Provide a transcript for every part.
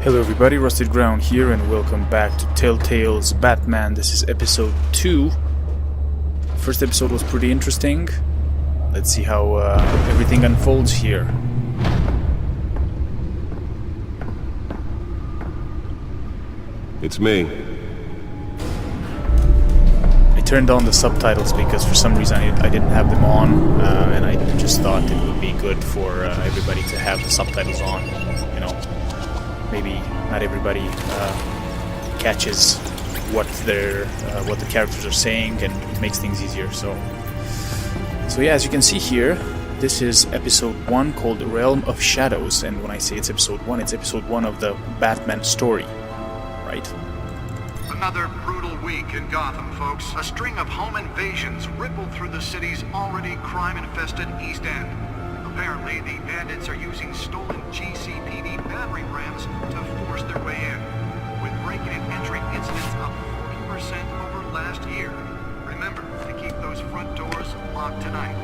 Hello everybody, Rusted Ground here, and welcome back to Telltale's Batman. This is episode 2. First episode was pretty interesting. Let's see how everything unfolds here. It's me. I turned on the subtitles because for some reason I didn't have them on, and I just thought it would be good for everybody to have the subtitles on. You know, maybe not everybody catches what the characters are saying, and it makes things easier. So yeah, as you can see here, this is episode 1 called Realm of Shadows, and when I say it's episode 1, it's episode 1 of the Batman story, right? Another brutal week in Gotham, folks. A string of home invasions rippled through the city's already crime-infested East End. Apparently, the bandits are using stolen GCPD battering rams to force their way in, with breaking and entering incidents up 40% over last year. Remember to keep those front doors locked tonight.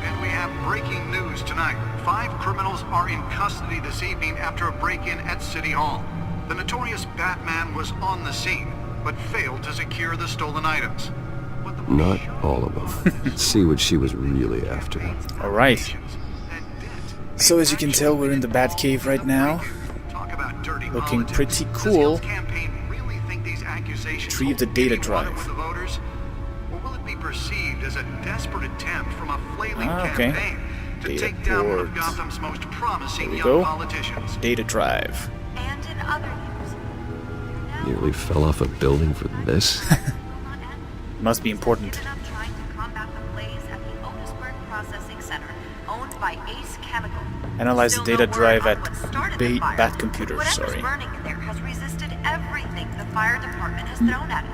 And we have breaking news tonight. 5 criminals are in custody this evening after a break-in at City Hall. The notorious Batman was on the scene, but failed to secure the stolen items. Not all of them. Let's see what she was really after. Alright. So as you can tell, we're in the Batcave right now. Looking pretty cool. Retrieve the data drive. Or will it be perceived as a desperate attempt from a flailing campaign to take down one of Gotham's most promising young politicians? Data drive. And in other news, Nearly fell off a building for this? Must be important. trying to combat the blaze at the Otisburg Processing Center, owned by Ace Chemical. Analyze the data drive at Bat Bat Computer, sorry. burning in there has resisted everything the fire department has thrown at it.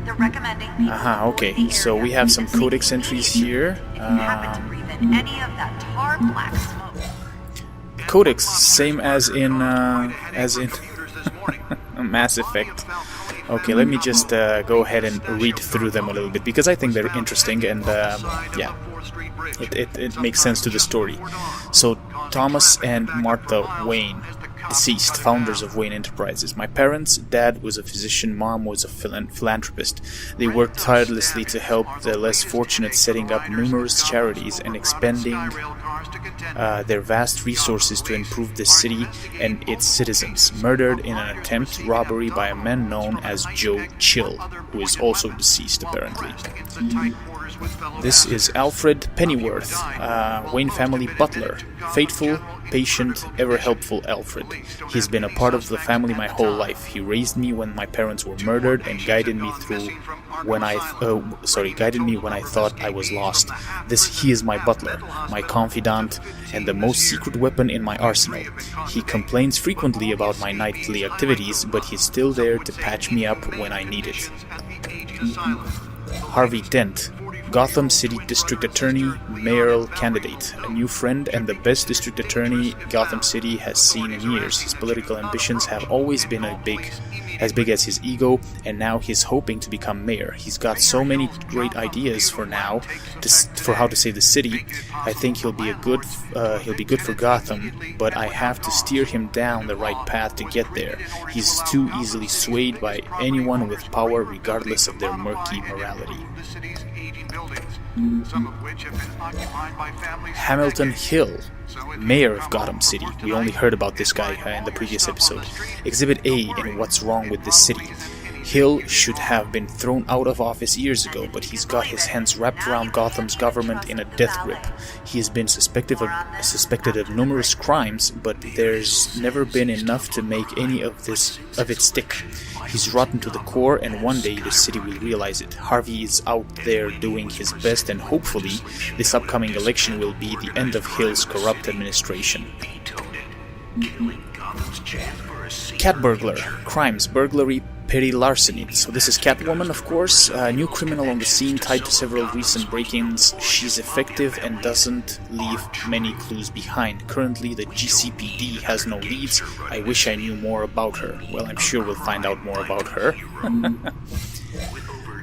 They're recommending people okay. So we have some codex entries here. if you happen to breathe in any of that tar black smoke. Codex, same as in Mass Effect. Okay, let me just go ahead and read through them a little bit, because I think they're interesting, and yeah, it makes sense to the story. So, Thomas and Martha Wayne, deceased, founders of Wayne Enterprises. My parents, dad was a physician, mom was a philanthropist. They worked tirelessly to help the less fortunate, setting up numerous charities and expending their vast resources to improve the city and its citizens. Murdered in an attempt robbery by a man known as Joe Chill, who is also deceased apparently. This is Alfred Pennyworth, Wayne family butler. Faithful, patient, ever helpful Alfred. He's been a part of the family my whole life. He raised me when my parents were murdered and guided me when I thought I was lost. He is my butler, my confidant, and the most secret weapon in my arsenal. He complains frequently about my nightly activities, but he's still there to patch me up when I need it. Harvey Dent, Gotham City District Attorney, mayoral candidate, a new friend and the best district attorney Gotham City has seen in years. His political ambitions have always been as big as his ego, and now he's hoping to become mayor. He's got so many great ideas for how to save the city. I think he'll be good for Gotham, but I have to steer him down the right path to get there. He's too easily swayed by anyone with power, regardless of their murky morality. Hamilton Hill, mayor of Gotham City. We only heard about this guy in the previous episode. Exhibit A in What's Wrong with This City. Hill should have been thrown out of office years ago, but he's got his hands wrapped around Gotham's government in a death grip. He has been suspected of numerous crimes, but there's never been enough to make any of it stick. He's rotten to the core, and one day the city will realize it. Harvey is out there doing his best, and hopefully this upcoming election will be the end of Hill's corrupt administration. Cat burglar, crimes, burglary, petty larceny. So this is Catwoman, of course, a new criminal on the scene tied to several recent break-ins. She's effective and doesn't leave many clues behind. Currently, the GCPD has no leads. I wish I knew more about her. Well, I'm sure we'll find out more about her.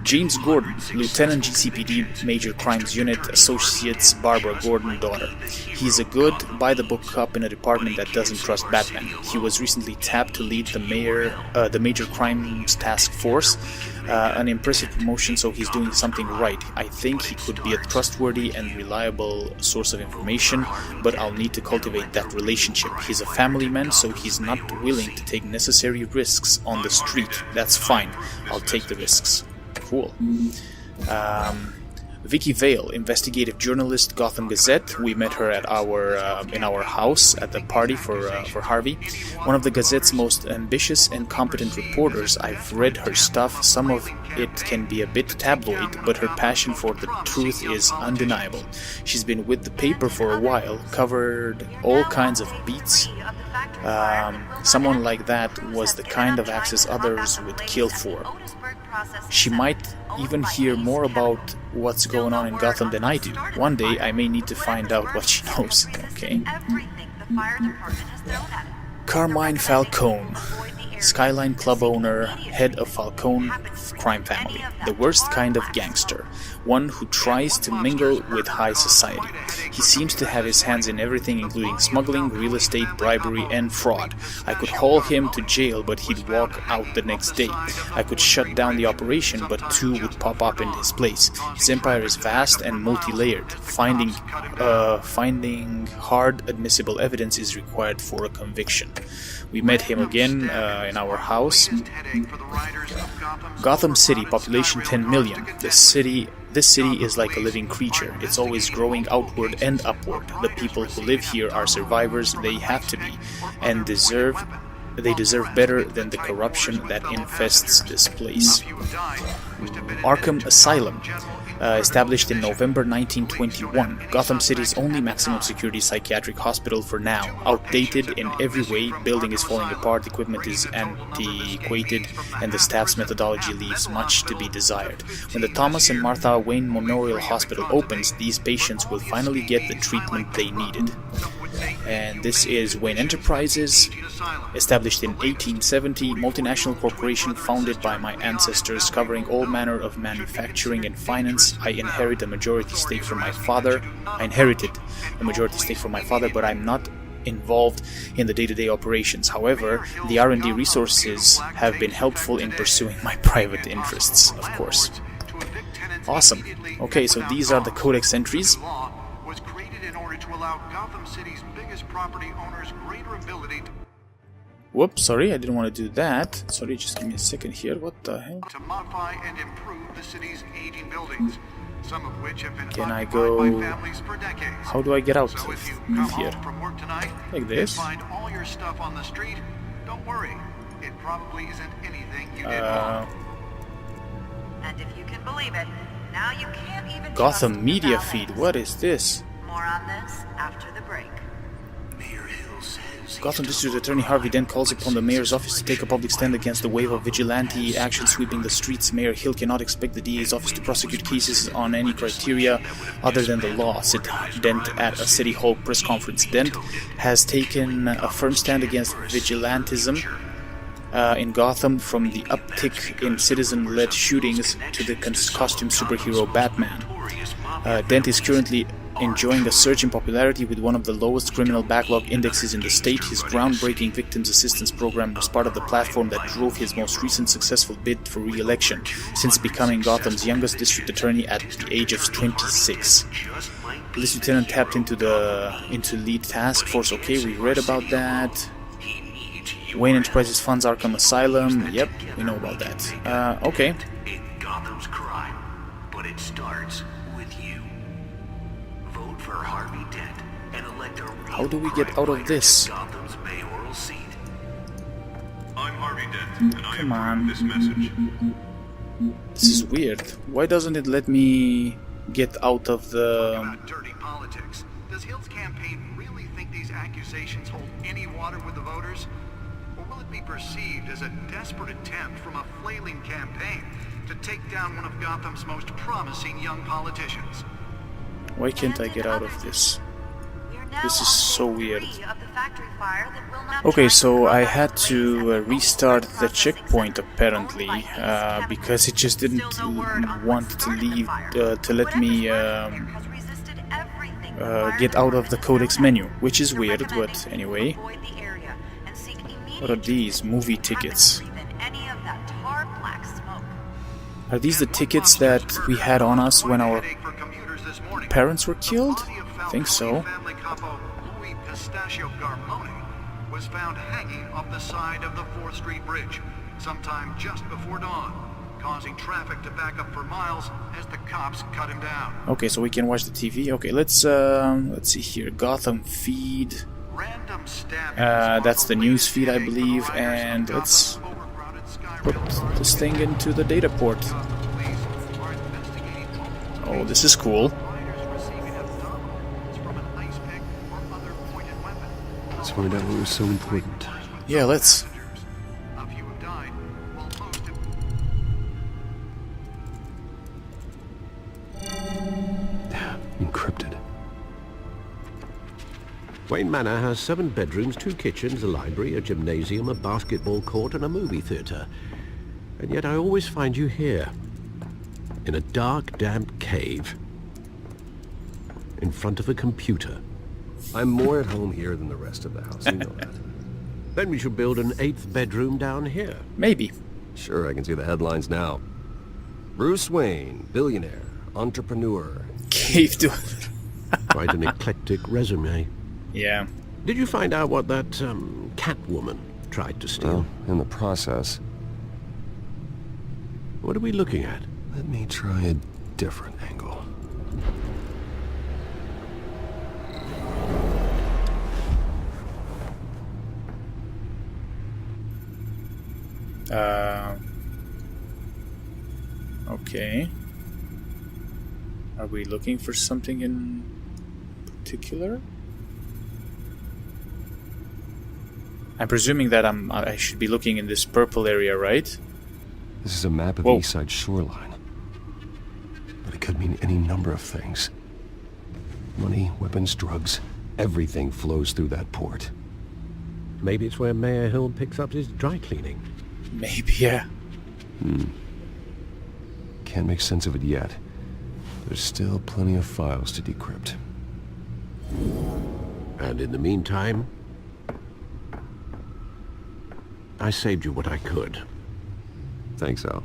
James Gordon, Lieutenant GCPD Major Crimes Unit, Associates Barbara Gordon daughter. He's a good, by-the-book cop in a department that doesn't trust Batman. He was recently tapped to lead the Major Crimes Task Force, an impressive promotion, so he's doing something right. I think he could be a trustworthy and reliable source of information, but I'll need to cultivate that relationship. He's a family man, so he's not willing to take necessary risks on the street. That's fine. I'll take the risks. Cool. Vicky Vale, investigative journalist, Gotham Gazette. We met her at in our house at the party for Harvey. One of the Gazette's most ambitious and competent reporters. I've read her stuff. Some of it can be a bit tabloid, but her passion for the truth is undeniable. She's been with the paper for a while, covered all kinds of beats. Someone like that was the kind of access others would kill for. She might even hear more about what's going on in Gotham than I do. One day I may need to find out what she knows. Okay. Carmine Falcone, Skyline Club owner, head of Falcone crime family. The worst kind of gangster. One who tries to mingle with high society. He seems to have his hands in everything, including smuggling, real estate, bribery, and fraud. I could haul him to jail, but he'd walk out the next day. I could shut down the operation, but two would pop up in his place. His empire is vast and multi-layered. Finding hard admissible evidence is required for a conviction. We met him again in our house. Gotham City, population 10 million. This city is like a living creature. It's always growing outward and upward. The people who live here are survivors. They have to be, and they deserve better than the corruption that infests this place. Arkham Asylum. Established in November 1921, Gotham City's only maximum security psychiatric hospital for now. Outdated in every way, building is falling apart, equipment is antiquated, and the staff's methodology leaves much to be desired. When the Thomas and Martha Wayne Memorial Hospital opens, these patients will finally get the treatment they needed. And this is Wayne Enterprises, established in 1870, multinational corporation founded by my ancestors, covering all manner of manufacturing and finance. I inherited a majority stake from my father, but I'm not involved in the day-to-day operations. However, the R&D resources have been helpful in pursuing my private interests, of course. Awesome. Okay, so these are the codex entries. Whoops, sorry, I didn't want to do that. Sorry, just give me a second here. What the hell? To modify and improve the city's aging buildings, some of which have been Can I occupied go? by families for decades. How do I get out So of if you come here? home from work tonight Like and this? find all your stuff on the street, don't worry. It probably isn't anything you did wrong. And if you can believe it, now you can't even Gotham trust Media the Feed. balance. What is this? More on this after the break. Gotham District Attorney Harvey Dent calls upon the mayor's office to take a public stand against the wave of vigilante action sweeping the streets. Mayor Hill cannot expect the DA's office to prosecute cases on any criteria other than the law, said Dent at a City Hall press conference. Dent has taken a firm stand against vigilantism in Gotham, from the uptick in citizen-led shootings to the costume superhero Batman. Dent is currently enjoying a surge in popularity with one of the lowest criminal backlog indexes in the state. His groundbreaking victims assistance program was part of the platform that drove his most recent successful bid for re-election, since becoming Gotham's youngest district attorney at the age of 26. Police lieutenant tapped into lead task force. Okay, we read about that. Wayne Enterprises funds Arkham Asylum. Yep, we know about that. Okay. Gotham's crime, but it starts with you. Vote for Harvey Dent and elect a real How do we get out of this? Gotham's mayoral seat. I'm Harvey Dent, and I Come on. approve this message. This is weird. Why doesn't it let me get out of the... About dirty politics. Does Hill's campaign really think these accusations hold any water with the voters? Or will it be perceived as a desperate attempt from a flailing campaign to take down one of Gotham's most promising young politicians? Why can't I get out of this? We're This is so weird. Okay, so I had to restart the checkpoint apparently, because it just didn't want to leave, to let me get out of the codex menu, which is weird, but anyway. What are these? Movie tickets. Are these the tickets that we had on us when our parents were killed? I think so. Was found hanging off the side of the 4th Street Bridge sometime just before dawn, causing traffic to back up for miles as the cops cut him down. Okay, so we can watch the TV. Okay, let's see here. Gotham feed. That's the news feed, I believe, and let's put this thing into the data port. Oh, this is cool. Let's find out what was so important. Yeah, let's. Encrypted. Wayne Manor has 7 bedrooms, 2 kitchens, a library, a gymnasium, a basketball court, and a movie theatre. And yet I always find you here, in a dark, damp cave, in front of a computer. I'm more at home here than the rest of the house, you know that. Then we should build an 8th bedroom down here. Maybe. Sure, I can see the headlines now. Bruce Wayne, billionaire, entrepreneur. Cave to... Quite an eclectic resume. Yeah. Did you find out what that, Catwoman tried to steal? Well, in the process. What are we looking at? Let me try a different angle. Okay. Are we looking for something in particular? I'm presuming that I should be looking in this purple area, right? This is a map of the east side shoreline. But it could mean any number of things. Money, weapons, drugs, everything flows through that port. Maybe it's where Mayor Hill picks up his dry cleaning. Maybe, yeah. Can't make sense of it yet. There's still plenty of files to decrypt. And in the meantime, I saved you what I could. Thanks, Al.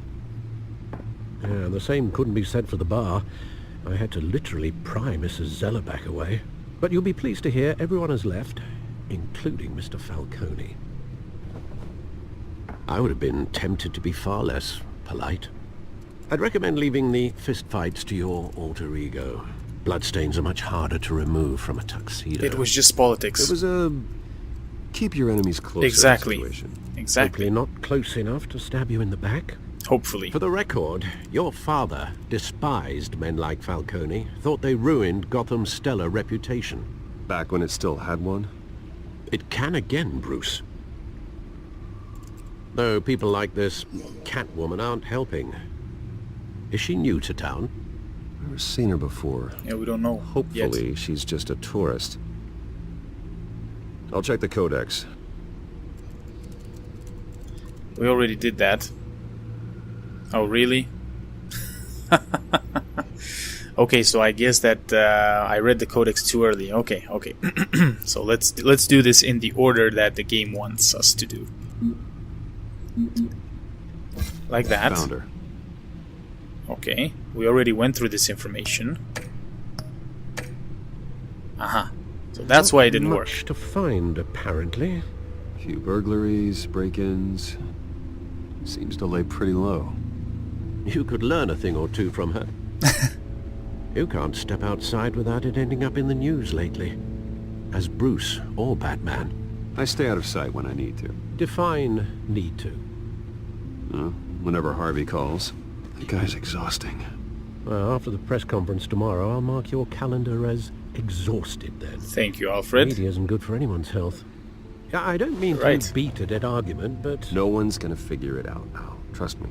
Yeah, the same couldn't be said for the bar. I had to literally pry Mrs. Zeller back away. But you'll be pleased to hear everyone has left, including Mr. Falcone. I would have been tempted to be far less polite. I'd recommend leaving the fistfights to your alter ego. Bloodstains are much harder to remove from a tuxedo. It was just politics. It was a keep your enemies closer situation. Exactly. Hopefully not close enough to stab you in the back. Hopefully. For the record, your father despised men like Falcone, thought they ruined Gotham's stellar reputation. Back when it still had one? It can again, Bruce. Though people like this Catwoman aren't helping. Is she new to town? Never seen her before. Yeah, we don't know. Hopefully yet. She's just a tourist. I'll check the codex. We already did that. Oh, really? Okay, so I guess that I read the codex too early. Okay. So let's do this in the order that the game wants us to do. Like that. Found her. Okay, we already went through this information. Aha. So that's why it didn't work. Much to find, apparently. A few burglaries, break-ins. Seems to lay pretty low. You could learn a thing or two from her. You can't step outside without it ending up in the news lately. As Bruce or Batman. I stay out of sight when I need to. Define need to. Whenever Harvey calls. The guy's exhausting. Well, after the press conference tomorrow, I'll mark your calendar as exhausted then. Thank you, Alfred. Media isn't good for anyone's health. I don't mean to beat a dead argument, but... No one's gonna figure it out now. Trust me.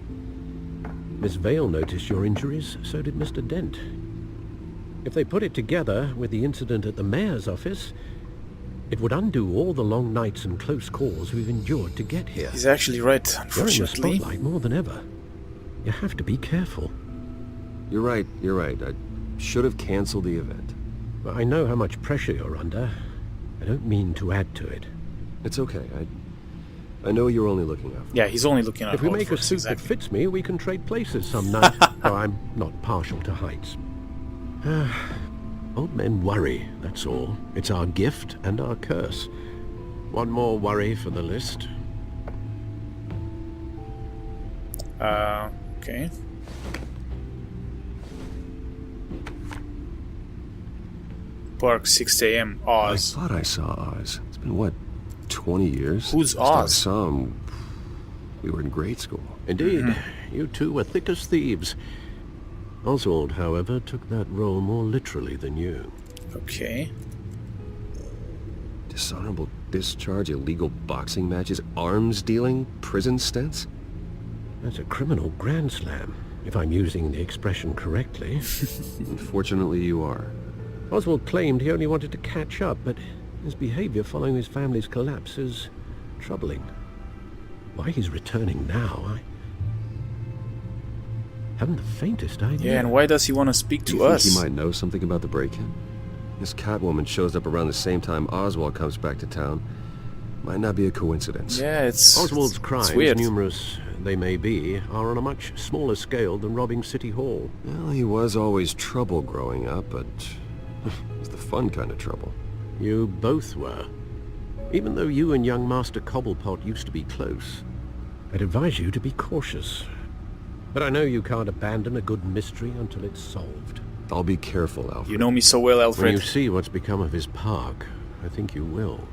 Miss Vale noticed your injuries, so did Mr. Dent. If they put it together with the incident at the mayor's office, it would undo all the long nights and close calls we've endured to get here. He's actually right, You're in the unfortunately. spotlight more than ever. You have to be careful. You're right. I should have canceled the event. Well, I know how much pressure you're under. I don't mean to add to it. It's okay. I know you're only looking out for Yeah, he's only looking at If we all make for a us, suit exactly. that fits me, we can trade places some night. Though I'm not partial to heights. Old men worry, that's all. It's our gift and our curse. One more worry for the list. Okay. Park, 6 a.m. I Oz. thought I saw Oz. It's been, what, 20 years? Who's Last I Oz? saw him, we were in grade school. Indeed, you two were thick as thieves. Oswald, however, took that role more literally than you. Okay. Dishonorable discharge, illegal boxing matches, arms dealing, prison stints? That's a criminal grand slam, if I'm using the expression correctly. Unfortunately, you are. Oswald claimed he only wanted to catch up, but his behavior following his family's collapse is troubling. Why he's returning now, I haven't the faintest idea. Yeah, and why does he want to speak Do you to think us? he might know something about the break-in? This Catwoman shows up around the same time Oswald comes back to town. Might not be a coincidence. Yeah, it's Oswald's it's crimes, weird. numerous they may be, are on a much smaller scale than robbing City Hall. Well, he was always trouble growing up, but it's the fun kind of trouble. You both were. Even though you and young Master Cobblepot used to be close, I'd advise you to be cautious. But I know you can't abandon a good mystery until it's solved. I'll be careful, Alfred. You know me so well, When Alfred. you see what's become of his park, I think you will.